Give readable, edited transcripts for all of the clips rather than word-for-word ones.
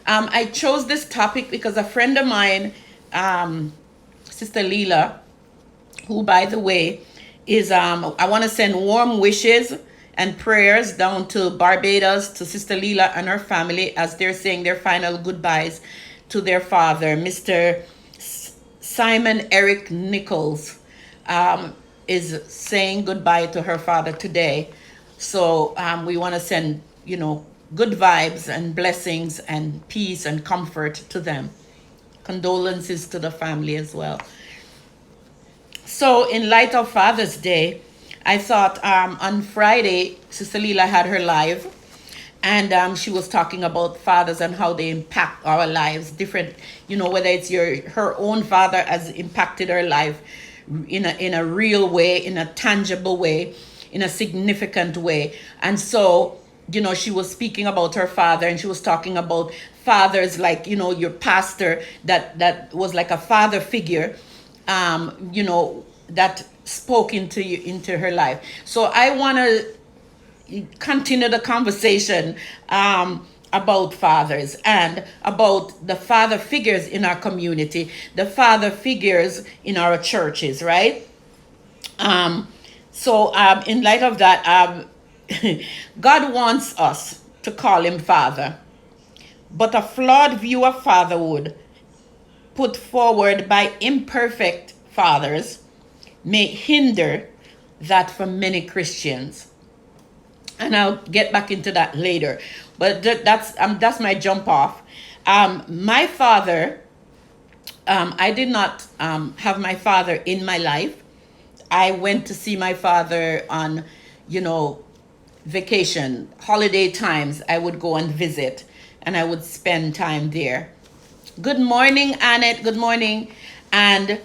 I chose this topic because a friend of mine, Sister Leela, who, by the way, is I want to send warm wishes and prayers down to Barbados to Sister Leela and her family as they're saying their final goodbyes to their father, Mr. Simon Eric Nichols, is saying goodbye to her father today. So we want to send, good vibes and blessings and peace and comfort to them. Condolences to the family as well. So, in light of Father's Day, I thought on Friday, Sister Leela had her live, and she was talking about fathers and how they impact our lives. Different, whether it's her own father has impacted her life in a real way, in a tangible way, in a significant way. And so, she was speaking about her father, and she was talking about fathers like, your pastor that was like a father figure, that spoke into her life. So I want to continue the conversation about fathers and about the father figures in our community, the father figures in our churches, right? So in light of that, God wants us to call him father, but a flawed view of fatherhood put forward by imperfect fathers may hinder that for many Christians. And I'll get back into that later. But that's my jump off. My father, I did not have my father in my life. I went to see my father on, vacation, holiday times. I would go and visit, and I would spend time there. Good morning, Annette. Good morning. And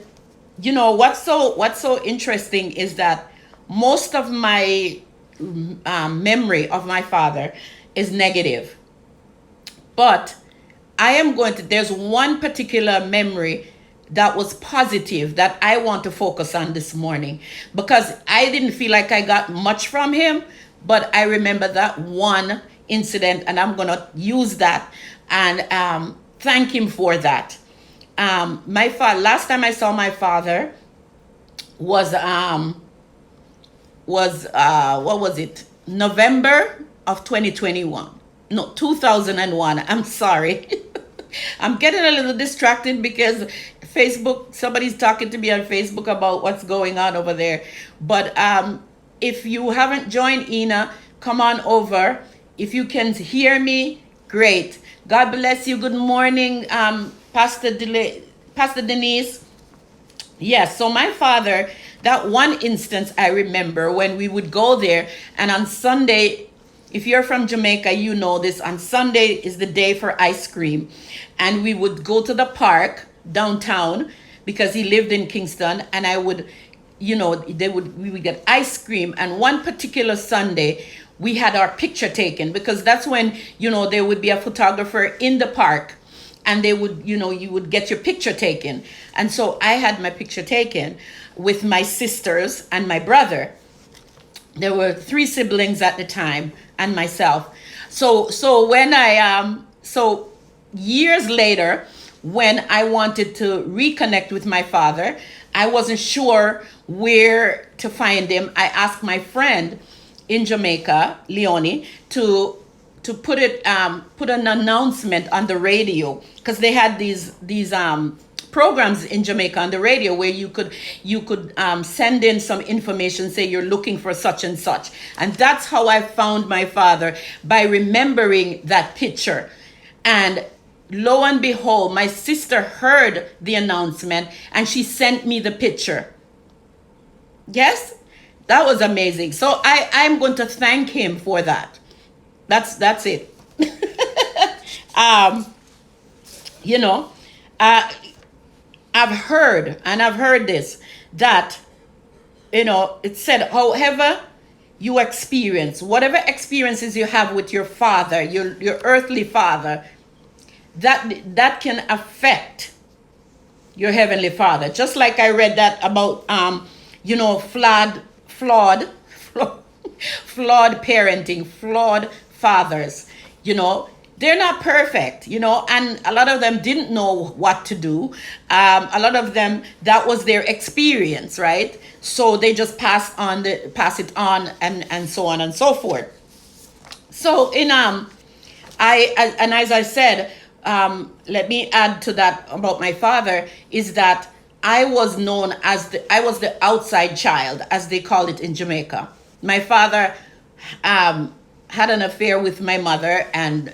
what's so interesting is that most of my memory of my father is negative, but there's one particular memory that was positive that I want to focus on this morning, because I didn't feel like I got much from him, but I remember that one incident, and I'm gonna use that and thank him for that. My father, last time I saw my father was what was it? November of 2021. No, 2001. I'm sorry. I'm getting a little distracted because Facebook, somebody's talking to me on Facebook about what's going on over there. But if you haven't joined Ina, come on over. If you can hear me, great. God bless you. Good morning, Pastor Denise. Yes, so my father, that one instance I remember when we would go there, and on Sunday, if you're from Jamaica, you know this, on Sunday is the day for ice cream. And we would go to the park downtown because he lived in Kingston, and I would, we would get ice cream. And one particular Sunday, we had our picture taken, because that's when, there would be a photographer in the park, and they would, you would get your picture taken. And so I had my picture taken with my sisters and my brother. There were 3 siblings at the time and myself. So when so years later, when I wanted to reconnect with my father, I wasn't sure where to find him. I asked my friend in Jamaica, Leonie, to put an announcement on the radio, because they had these programs in Jamaica on the radio where you could send in some information, say you're looking for such and such. And that's how I found my father, by remembering that picture. And lo and behold, my sister heard the announcement and she sent me the picture. Yes, that was amazing. So I'm going to thank him for that. That's it. I've heard this, that, it said, however you experience, whatever experiences you have with your father, your earthly father, that can affect your heavenly father. Just like I read that about, flawed parenting, flawed fathers, they're not perfect, and a lot of them didn't know what to do. A lot of them, that was their experience, right? So they just pass it on, and so on and so forth. So as I said, let me add to that about my father, is that I was known as I was the outside child, as they call it in Jamaica. My father had an affair with my mother, and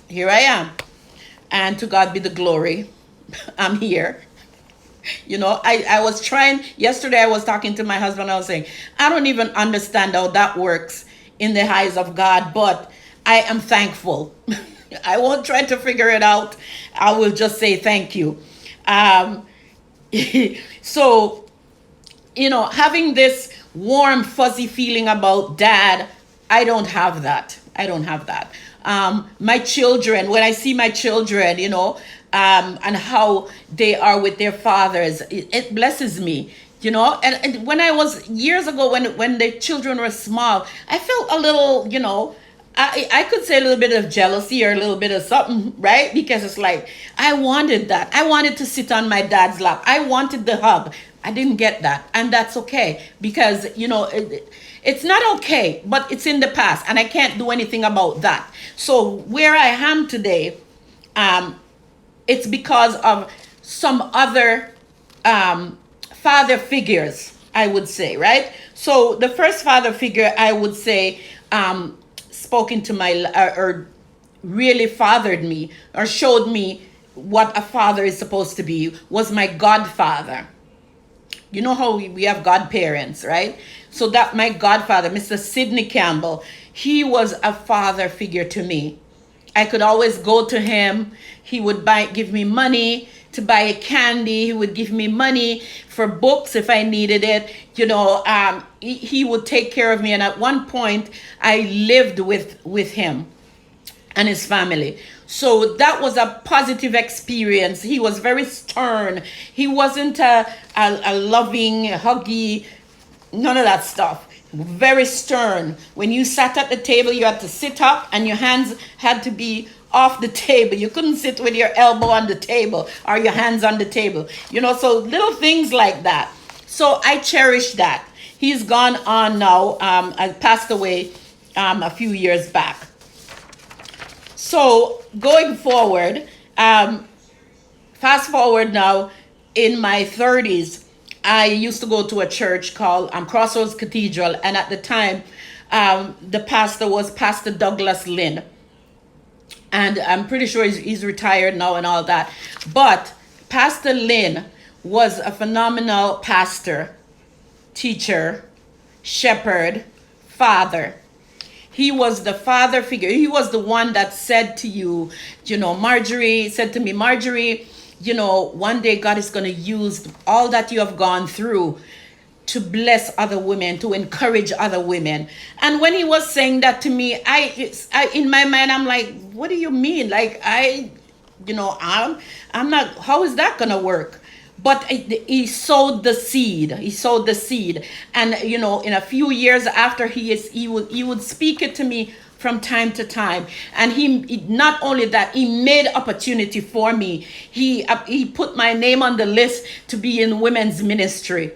here I am. And to God be the glory. I'm here. I was trying, yesterday I was talking to my husband, I was saying, I don't even understand how that works in the eyes of God, but I am thankful. I won't try to figure it out. I will just say thank you. So, having this warm, fuzzy feeling about dad, I don't have that. My children, when I see my children, and how they are with their fathers, it blesses me. And when I was years ago, when the children were small, I felt a little, I could say a little bit of jealousy or a little bit of something, right? Because it's like, I wanted that. I wanted to sit on my dad's lap. I wanted the hug. I didn't get that. And that's okay, because, it's not okay, but it's in the past, and I can't do anything about that. So where I am today, it's because of some other father figures, I would say, right? So the first father figure, I would say, spoke into my, or really fathered me, or showed me what a father is supposed to be, was my godfather. You know how we have godparents, right? So that my godfather, Mr. Sidney Campbell, he was a father figure to me. I could always go to him. He would give me money to buy a candy. He would give me money for books if I needed it. He would take care of me. And at one point, I lived with him and his family. So that was a positive experience. He was very stern. He wasn't a loving, huggy, none of that stuff. Very stern. When you sat at the table, you had to sit up and your hands had to be off the table. You couldn't sit with your elbow on the table or your hands on the table. So little things like that. So I cherish that. He's gone on now. I passed away a few years back. So going forward, fast forward now, in my 30s, I used to go to a church called Crossroads Cathedral, and at the time, the pastor was Pastor Douglas Lynn, and I'm pretty sure he's retired now and all that. But Pastor Lynn was a phenomenal pastor, teacher, shepherd, father. He was the father figure. He was the one that said to you, Marjorie, one day God is going to use all that you have gone through to bless other women, to encourage other women. And when he was saying that to me, I in my mind, I'm like, what do you mean? Like, I'm not, how is that going to work? But he sowed the seed. And, in a few years after, he would speak it to me from time to time. And he not only that, he made opportunity for me. He put my name on the list to be in women's ministry.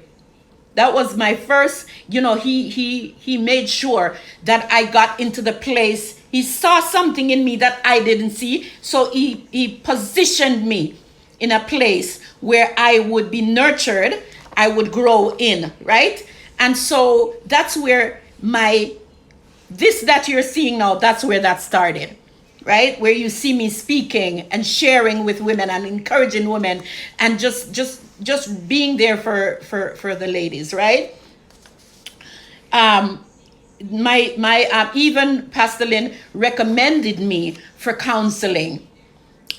That was my first, he made sure that I got into the place. He saw something in me that I didn't see. So he positioned me in a place where I would be nurtured, I would grow in, right? And so that's where this that you're seeing now, that's where that started, right? Where you see me speaking and sharing with women and encouraging women and just being there for the ladies, right? Even Pastor Lynn recommended me for counseling.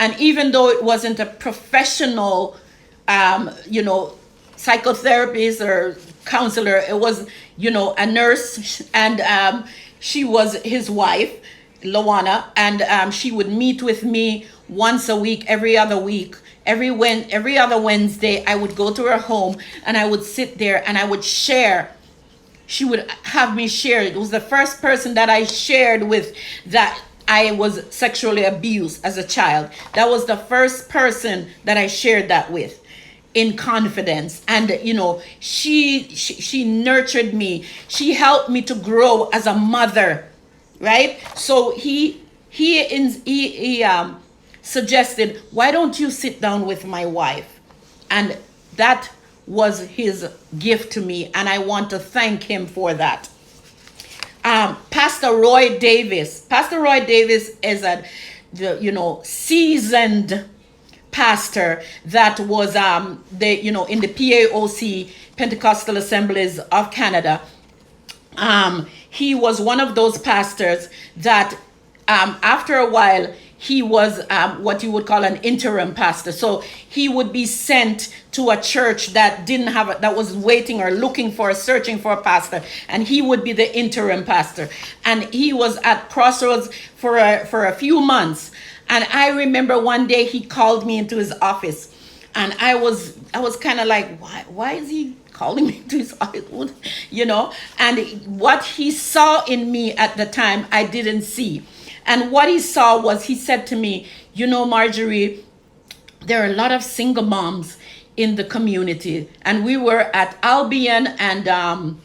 And even though it wasn't a professional, psychotherapist or counselor, it was, a nurse, and she was his wife, Lawana, and she would meet with me once a week, every other week. Every other Wednesday, I would go to her home and I would sit there and I would share. She would have me share. It was the first person that I shared with that I was sexually abused as a child. That was the first person that I shared that with in confidence. And she nurtured me. She helped me to grow as a mother, right? So he suggested, why don't you sit down with my wife? And that was his gift to me, and I want to thank him for that. Pastor Roy Davis. Pastor Roy Davis is a seasoned pastor that was in the PAOC, Pentecostal Assemblies of Canada. He was one of those pastors that after a while he was what you would call an interim pastor. So he would be sent to a church that that was waiting or looking for, searching for a pastor, and he would be the interim pastor. And he was at Crossroads for a few months. And I remember one day he called me into his office, and I was kind of like, why is he calling me to his office? And what he saw in me at the time, I didn't see. And what he saw was, he said to me, Marjorie, there are a lot of single moms in the community. And we were at Albion and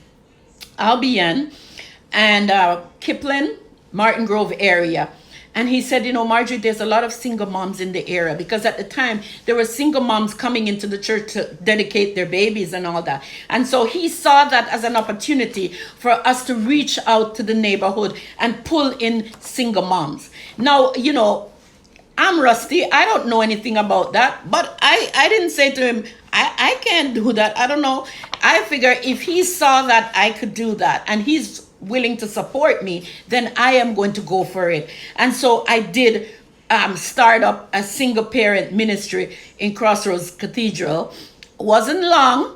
Kipling, Martin Grove area. And he said, Marjorie, there's a lot of single moms in the area, because at the time there were single moms coming into the church to dedicate their babies and all that. And so he saw that as an opportunity for us to reach out to the neighborhood and pull in single moms. Now, I'm rusty. I don't know anything about that, but I didn't say to him, I can't do that. I don't know. I figure if he saw that I could do that, and he's willing to support me, then I am going to go for it. And so I did start up a single parent ministry in Crossroads Cathedral. Wasn't long.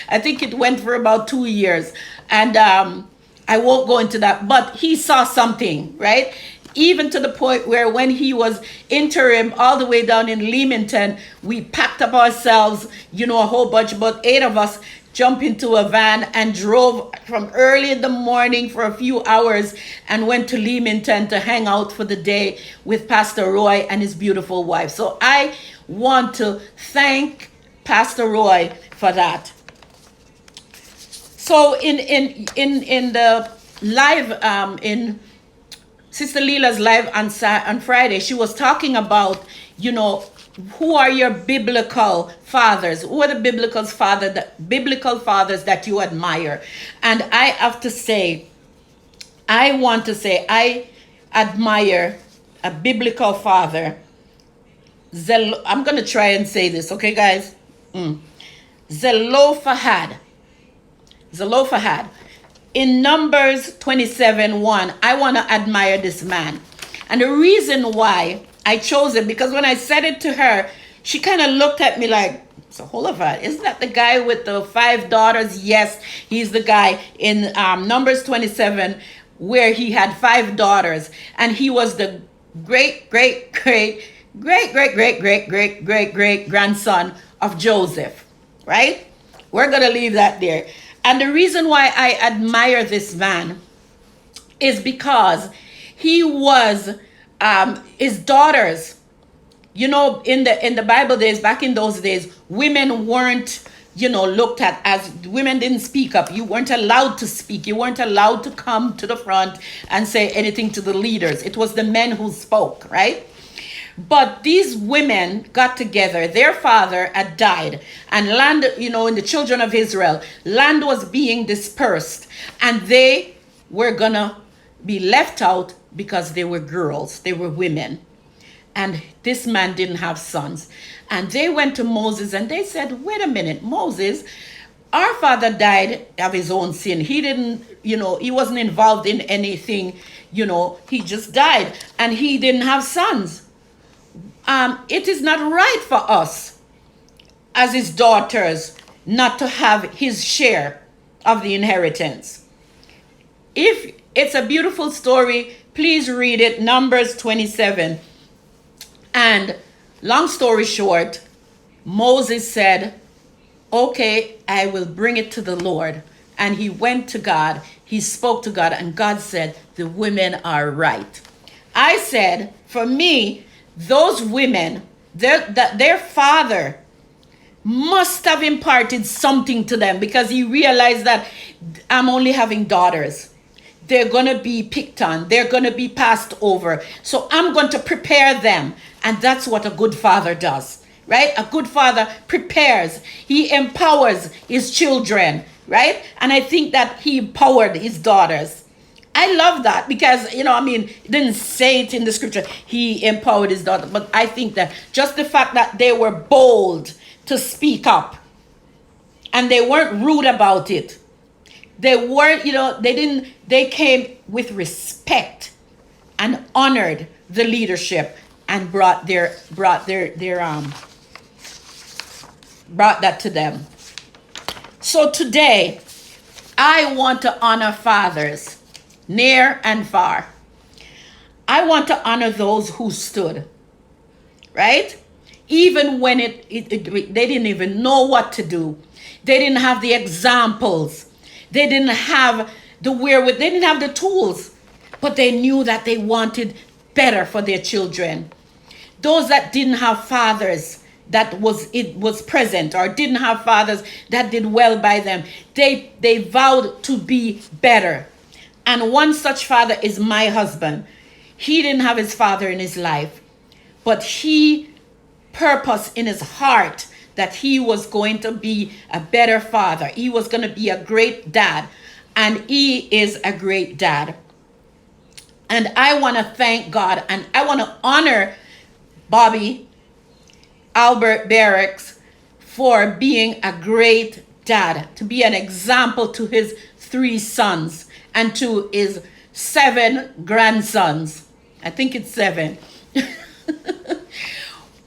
I think it went for about 2 years. And I won't go into that, but he saw something, right? Even to the point where when he was interim all the way down in Leamington, we packed up ourselves, a whole bunch, about 8 of us, jumped into a van and drove from early in the morning for a few hours and went to Leamington to hang out for the day with Pastor Roy and his beautiful wife. So I want to thank Pastor Roy for that. So in the live, in Sister Leela's live on Friday, she was talking about, who are your biblical fathers? Who are the biblical fathers that you admire? And I have to say, I admire a biblical father. I'm going to try and say this, okay, guys? Zelophehad. In Numbers 27:1, I want to admire this man. And the reason why I chose it, because when I said it to her, she kind of looked at me like, Zelophehad, isn't that the guy with the 5 daughters? Yes, he's the guy in Numbers 27 where he had 5 daughters. And he was the great grandson of Joseph, right? We're going to leave that there. And the reason why I admire this man is because he was his daughters. In the Bible days, back in those days, women weren't looked at as, women didn't speak up. You weren't allowed to speak. You weren't allowed to come to the front and say anything to the leaders. It was the men who spoke, right? But these women got together. Their father had died, and land, in the children of Israel, land was being dispersed, and they were gonna be left out because they were girls, they were women. And this man didn't have sons. And they went to Moses and they said, wait a minute, Moses, our father died of his own sin. He didn't, he wasn't involved in anything, he just died, and he didn't have sons. It is not right for us as his daughters not to have his share of the inheritance. If it's a beautiful story, please read it, Numbers 27. And long story short, Moses said, okay, I will bring it to the Lord. And he went to God, he spoke to God, and God said, the women are right. I said, for me, those women, their father must have imparted something to them, because he realized that I'm only having daughters. They're going to be picked on. They're going to be passed over. So I'm going to prepare them. And that's what a good father does, right? A good father prepares. He empowers his children, right? And I think that he empowered his daughters. I love that, because, it didn't say it in the scripture. He empowered his daughter. But I think that just the fact that they were bold to speak up, and they weren't rude about it. They weren't, they came with respect and honored the leadership and brought that to them. So today, I want to honor fathers near and far. I want to honor those who stood, right? Even when they didn't even know what to do. They didn't have the examples. They didn't have the wherewithal. They didn't have the tools. But they knew that they wanted better for their children. Those that didn't have fathers that was present, or didn't have fathers that did well by them, they vowed to be better. And one such father is my husband. He didn't have his father in his life, but he purposed in his heart that he was going to be a better father. He was going to be a great dad, and he is a great dad. And I want to thank God, and I want to honor Bobby Albert Barracks for being a great dad, to be an example to his 3 sons and to his 7 grandsons. I think it's 7.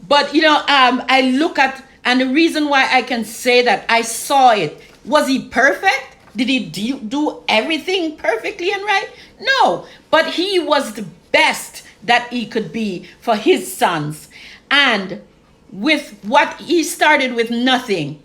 But, I look at, and the reason why I can say that I saw it, was he perfect? Did he do everything perfectly and right? No, but he was the best that he could be for his sons. And with what he started with nothing,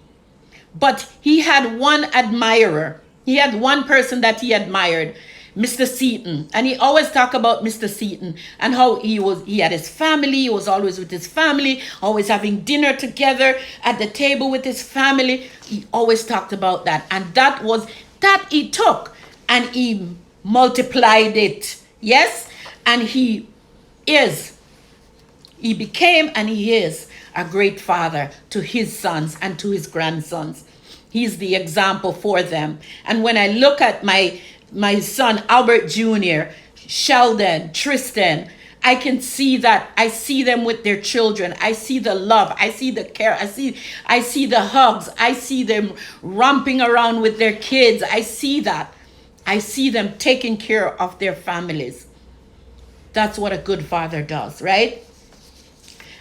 but he had one admirer. He had one person that he admired, Mr. Seaton. And he always talked about Mr. Seaton and how he had his family. He was always with his family, always having dinner together at the table with his family. He always talked about that. And that he took and he multiplied it. Yes? And he became and he is a great father to his sons and to his grandsons. He's the example for them. And when I look at my son, Albert Jr., Sheldon, Tristan, I can see that. I see them with their children. I see the love. I see the care. I see the hugs. I see them romping around with their kids. I see that. I see them taking care of their families. That's what a good father does, right?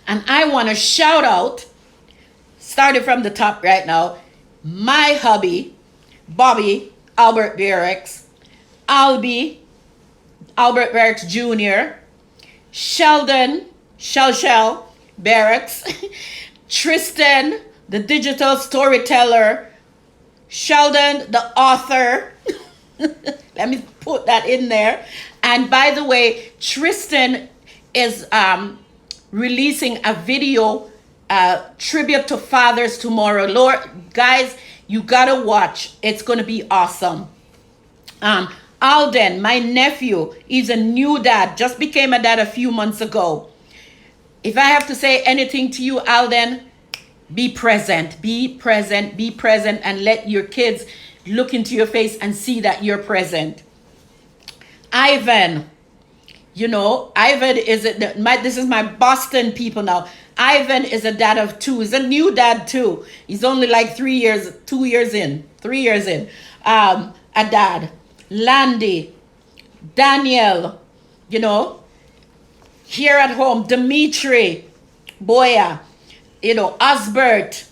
And I want to shout out, starting from the top right now, my hubby, Bobby Albert Barracks, Albert Barracks Jr., Sheldon, Shell Barracks, Tristan, the digital storyteller, Sheldon, the author. Let me put that in there. And by the way, Tristan is releasing a video tribute to fathers tomorrow. Lord, guys, you gotta watch. It's gonna be awesome. Alden, my nephew, is a new dad, just became a dad a few months ago. If I have to say anything to you, Alden, be present, and let your kids look into your face and see that you're present. Ivan, Ivan this is my Boston people now. Ivan is a dad of 2. He's a new dad too. He's only like 3 years in. A dad. Landy, Daniel, here at home, Dimitri, Boya, Osbert,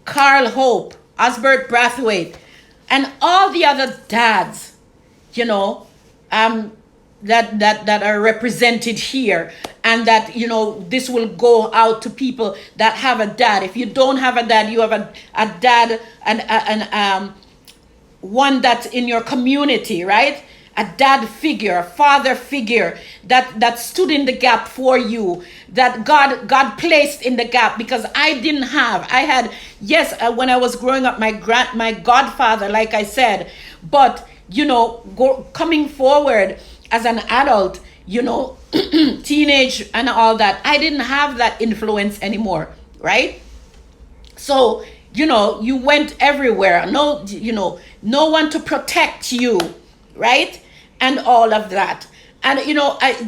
Carl Hope, Osbert Brathwaite, and all the other dads, that are represented here, and that this will go out to people that have a dad. If you don't have a dad, you have a dad and one that's in your community, right? a dad figure, a father figure that stood in the gap for you, that God placed in the gap, because I didn't have. I had, yes, when I was growing up, my godfather, like I said, but coming forward as an adult, teenage and all that, I didn't have that influence anymore, right? So, you went everywhere. No one to protect you, right? And all of that. And,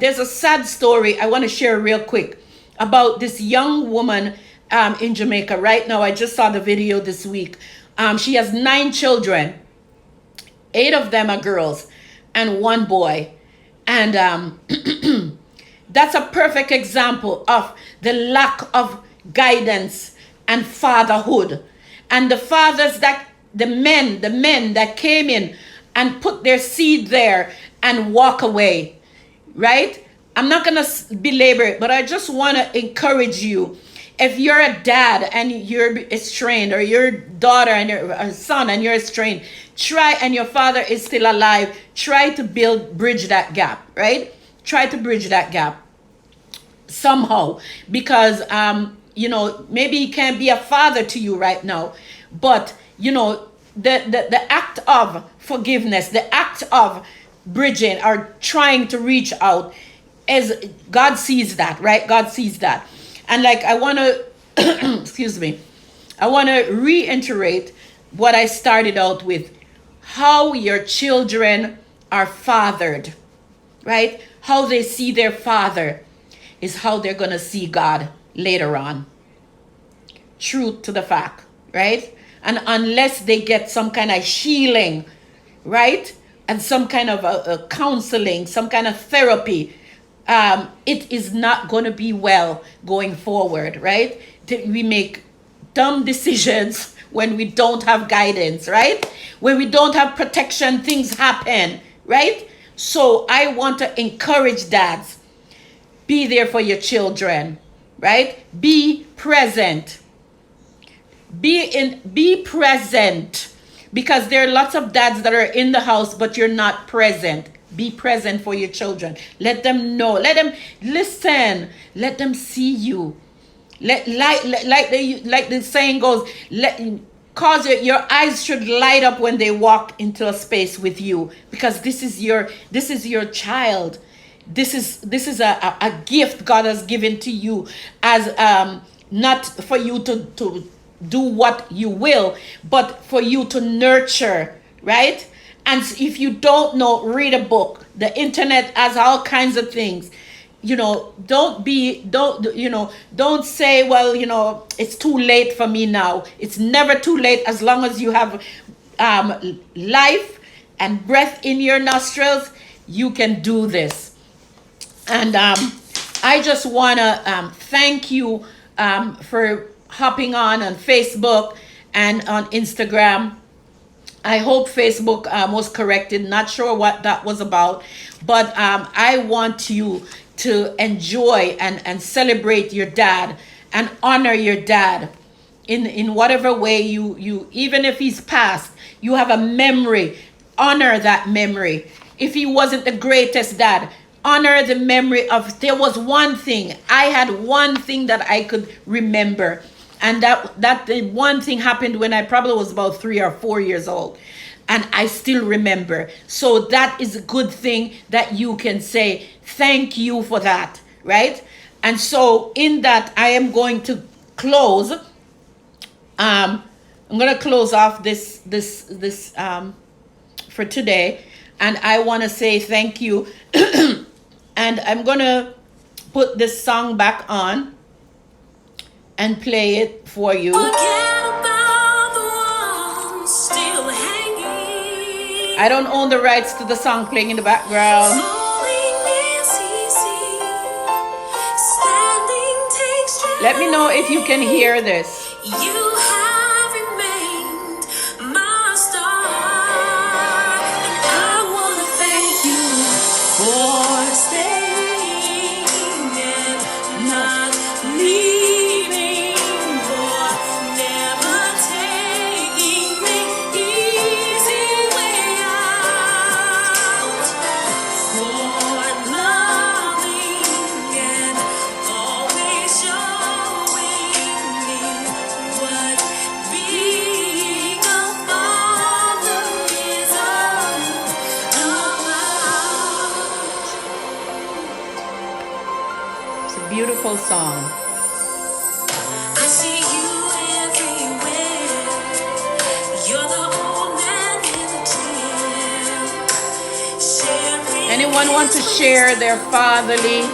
there's a sad story I want to share real quick about this young woman in Jamaica right now. I just saw the video this week. She has 9 children. 8 of them are girls and 1 boy. And that's a perfect example of the lack of guidance and fatherhood. And the fathers the men that came in and put their seed there and walk away, right? I'm not going to belabor it, but I just want to encourage you. If you're a dad and you're estranged, or your daughter and your son and you're estranged, try, and your father is still alive, try to bridge that gap, right? Try to bridge that gap somehow, because maybe he can't be a father to you right now, but the act of forgiveness, the act of bridging or trying to reach out, as God sees that, right? God sees that. And like, I want to excuse me, I want to reiterate what I started out with: how your children are fathered, right? How they see their father is how they're going to see God later on. Truth to the fact, right? And unless they get some kind of healing, right? And some kind of a counseling, some kind of therapy, it is not going to be well going forward, right? We make dumb decisions when we don't have guidance, right? When we don't have protection, things happen, right? So I want to encourage dads, be there for your children, right? Be present. Be present, because there are lots of dads that are in the house, but you're not present. Be present for your children. Let them know. Let them listen. Let them see you. Like the saying goes, cause your eyes should light up when they walk into a space with you, because this is your child. This is a gift God has given to you, as not for you to do what you will, but for you to nurture, right? And if you don't know, read a book. The internet has all kinds of things. Don't say, well, it's too late for me now. It's never too late, as long as you have life and breath in your nostrils. You can do this. And I just want to thank you for hopping on Facebook and on Instagram. I hope Facebook was corrected. Not sure what that was about, but I want you to enjoy and celebrate your dad and honor your dad in whatever way you even if he's passed, you have a memory. Honor that memory. If he wasn't the greatest dad, honor the memory of, there was one thing. I had one thing that I could remember. And that the one thing happened when I probably was about 3 or 4 years old. And I still remember. So that is a good thing that you can say, thank you for that, right? And so in that, I am going to close. I'm going to close off this for today. And I want to say thank you. And I'm going to put this song back on and play it for you. I don't own the rights to the song playing in the background. Let me know if you can hear this. You have remained my star, and I want to thank you for staying and not leaving, for never taking the easy way out. beautiful song. I see you everywhere. You're the old man in the gym. Anyone want to share their fatherly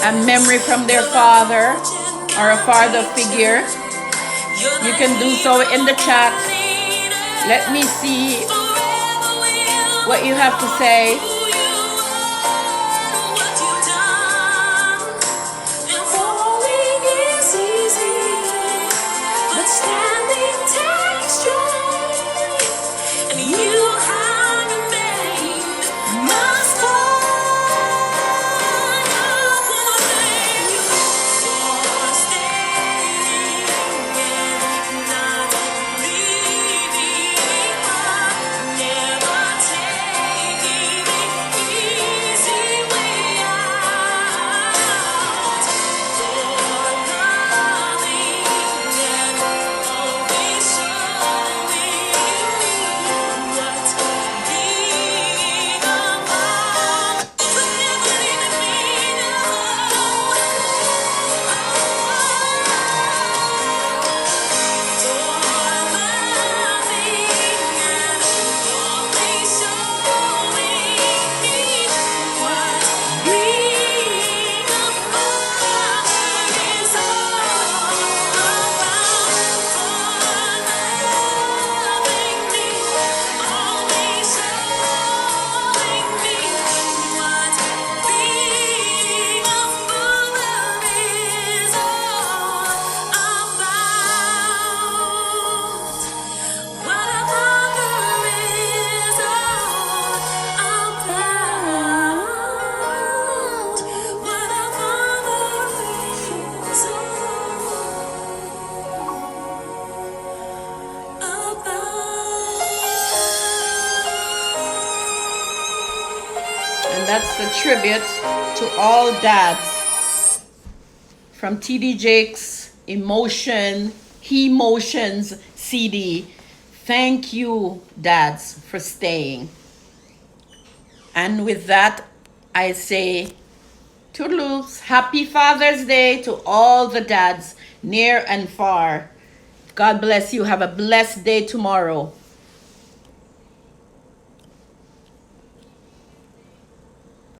a memory from their father or a father figure? You can do so in the chat. Let me see what you have to say. And that's the tribute to all dads from TD Jakes He Motions CD. Thank you, dads, for staying. And with that, I say toodaloops. Happy Father's Day to all the dads near and far. God bless you. Have a blessed day tomorrow.